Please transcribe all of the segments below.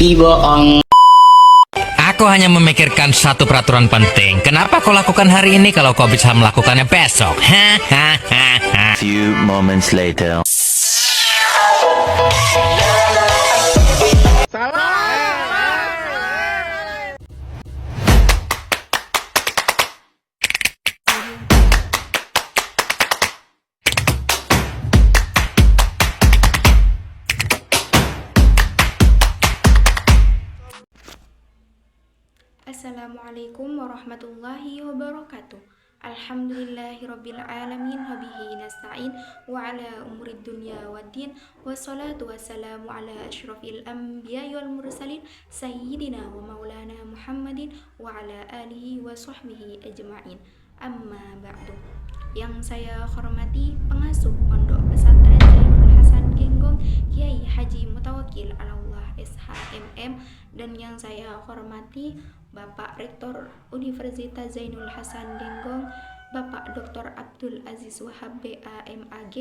Ih bohong. Aku hanya memikirkan satu peraturan penting. Kenapa kau lakukan hari ini kalau kau bisa melakukannya besok? Hahaha. Few moments later. Assalamualaikum warahmatullahi wabarakatuh. Alhamdulillahirabbil alamin wabihi nasta'in wa ala umurid dunya waddin wassalatu wassalamu ala asyrafil anbiya'i wal mursalin sayyidina wa maulana Muhammadin wa ala alihi wa sahbihi ajma'in. Amma ba'du. Yang saya hormati pengasuh Pondok Pesantren Zainul Hasan Genggong Kiai Haji Mutawakkil Allah SHMM, dan yang saya hormati Bapak Rektor Universitas Zainul Hasan Genggong Bapak Dr. Abdul Aziz Wahab BAMAG,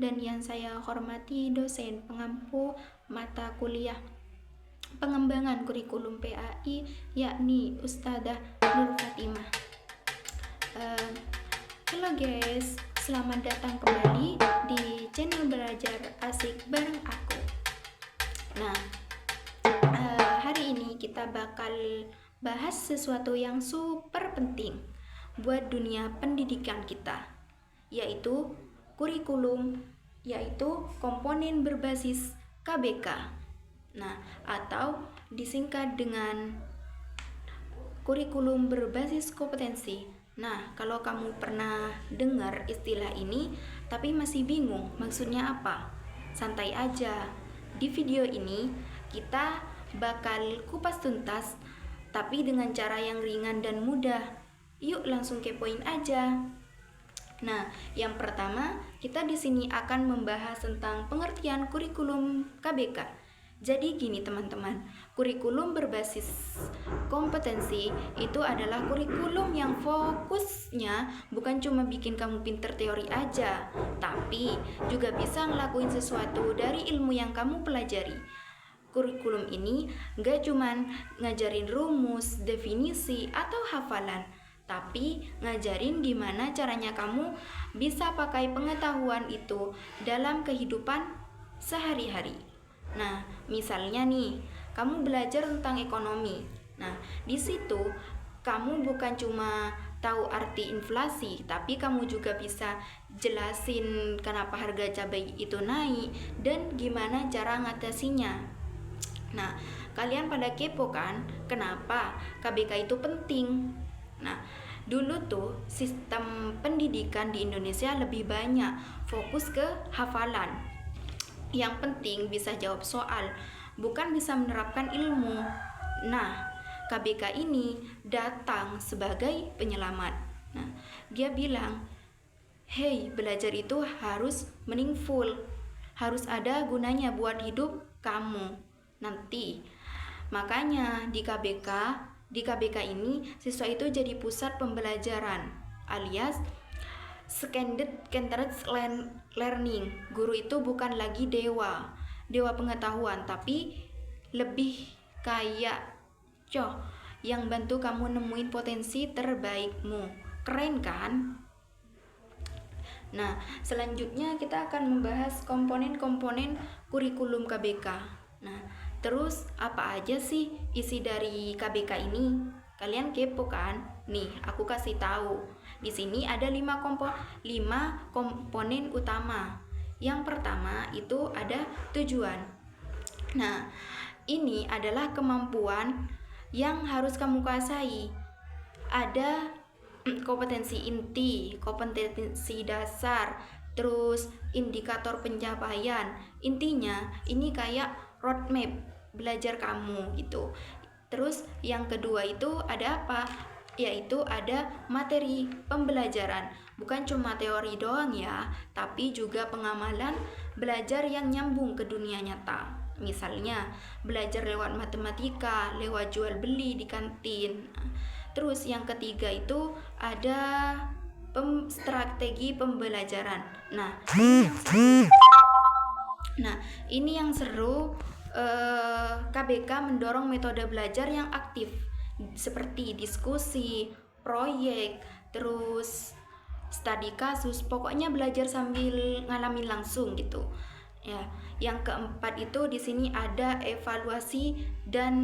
dan yang saya hormati dosen pengampu mata kuliah pengembangan kurikulum PAI yakni Ustadzah Nur Fatimah. Halo guys, selamat datang kembali di channel Belajar Asik bareng aku. Nah, hari ini kita bakal bahas sesuatu yang super penting buat dunia pendidikan kita, yaitu kurikulum, yaitu komponen berbasis KBK. Nah, atau disingkat dengan kurikulum berbasis kompetensi. Nah, kalau kamu pernah dengar istilah ini tapi masih bingung maksudnya apa, santai aja. Di video ini kita bakal kupas tuntas tapi dengan cara yang ringan dan mudah. Yuk langsung kepoin aja. Nah, yang pertama kita di sini akan membahas tentang pengertian kurikulum KBK. Jadi gini teman-teman, kurikulum berbasis kompetensi itu adalah kurikulum yang fokusnya bukan cuma bikin kamu pinter teori aja, tapi juga bisa ngelakuin sesuatu dari ilmu yang kamu pelajari. Kurikulum ini gak cuman ngajarin rumus, definisi, atau hafalan, tapi ngajarin gimana caranya kamu bisa pakai pengetahuan itu dalam kehidupan sehari-hari. Nah, misalnya nih, kamu belajar tentang ekonomi. Nah, di situ kamu bukan cuma tahu arti inflasi, tapi kamu juga bisa jelasin kenapa harga cabai itu naik dan gimana cara ngatasinya. Nah, kalian pada kepo kan kenapa KBK itu penting? Nah, dulu tuh sistem pendidikan di Indonesia lebih banyak fokus ke hafalan. Yang penting bisa jawab soal, bukan bisa menerapkan ilmu. Nah, KBK ini datang sebagai penyelamat. Nah, dia bilang, hey, belajar itu harus meaningful, harus ada gunanya buat hidup kamu nanti. Makanya di KBK ini siswa itu jadi pusat pembelajaran alias seconded learning. Guru itu bukan lagi dewa pengetahuan, tapi lebih kayak yang bantu kamu nemuin potensi terbaikmu. Keren kan? Nah, selanjutnya kita akan membahas komponen-komponen kurikulum KBK. Nah, terus apa aja sih isi dari KBK ini? Kalian kepo kan? Nih, aku kasih tahu. Di sini ada 5 komponen utama. Yang pertama itu ada tujuan. Nah, ini adalah kemampuan yang harus kamu kuasai. Ada kompetensi inti, kompetensi dasar, terus indikator pencapaian. Intinya ini kayak roadmap belajar kamu gitu. Terus yang kedua itu ada apa? Yaitu ada materi pembelajaran. Bukan cuma teori doang ya, tapi juga pengamalan belajar yang nyambung ke dunia nyata. Misalnya belajar lewat matematika, lewat jual beli di kantin. Terus yang ketiga itu ada strategi pembelajaran. Nah, ini yang seru KBK mendorong metode belajar yang aktif seperti diskusi, proyek, terus studi kasus, pokoknya belajar sambil ngalamin langsung gitu. Ya, yang keempat itu di sini ada evaluasi dan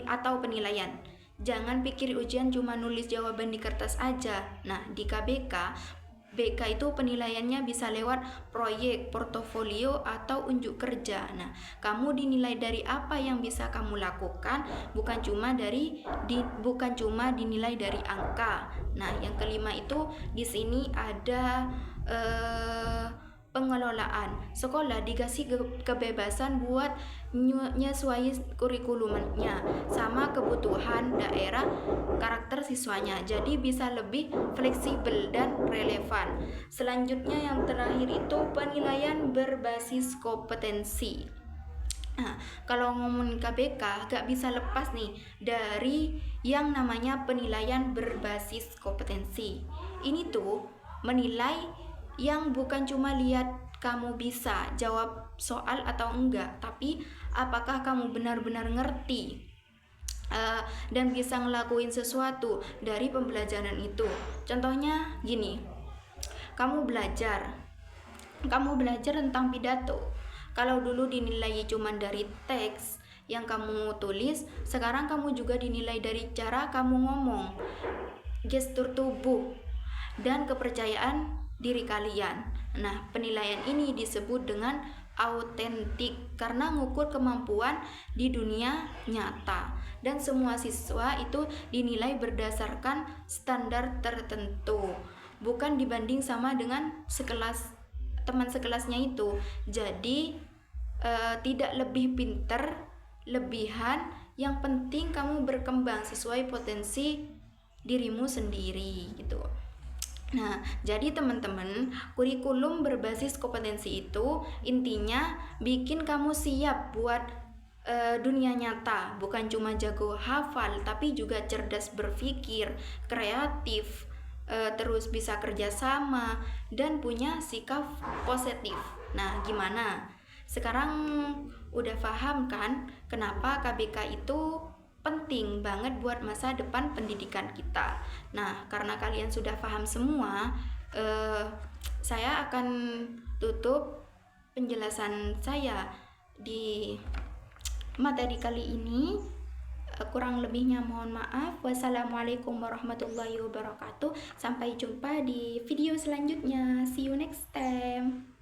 atau penilaian. Jangan pikir ujian cuma nulis jawaban di kertas aja. Nah, di KBK, BK itu penilaiannya bisa lewat proyek, portofolio, atau unjuk kerja. Nah, kamu dinilai dari apa yang bisa kamu lakukan, bukan cuma dinilai dari angka. Nah, yang kelima itu di sini ada pengelolaan. Sekolah dikasih kebebasan buat nyesuaiin kurikulumnya sama kebutuhan daerah, karakter siswanya. Jadi bisa lebih fleksibel dan relevan. Selanjutnya yang terakhir itu penilaian berbasis kompetensi. Nah, kalau ngomongin KBK gak bisa lepas nih dari yang namanya penilaian berbasis kompetensi. Ini tuh menilai yang bukan cuma lihat kamu bisa jawab soal atau enggak, tapi apakah kamu benar-benar ngerti dan bisa ngelakuin sesuatu dari pembelajaran itu. Contohnya gini, kamu belajar tentang pidato. Kalau dulu dinilai cuma dari teks yang kamu tulis, sekarang kamu juga dinilai dari cara kamu ngomong, gestur tubuh, dan kepercayaan diri kalian. Nah, penilaian ini disebut dengan autentik karena ngukur kemampuan di dunia nyata, dan semua siswa itu dinilai berdasarkan standar tertentu, bukan dibanding sama dengan teman sekelasnya itu. Jadi tidak lebih pinter, lebihan, yang penting kamu berkembang sesuai potensi dirimu sendiri gitu. Nah, jadi teman-teman, kurikulum berbasis kompetensi itu intinya bikin kamu siap buat dunia nyata, bukan cuma jago hafal, tapi juga cerdas berpikir, kreatif, terus bisa kerjasama, dan punya sikap positif. Nah, gimana? Sekarang udah paham kan kenapa KBK itu penting banget buat masa depan pendidikan kita. Nah, karena kalian sudah paham semua, saya akan tutup penjelasan saya di materi kali ini. Kurang lebihnya mohon maaf. Wassalamualaikum warahmatullahi wabarakatuh. Sampai jumpa di video selanjutnya. See you next time.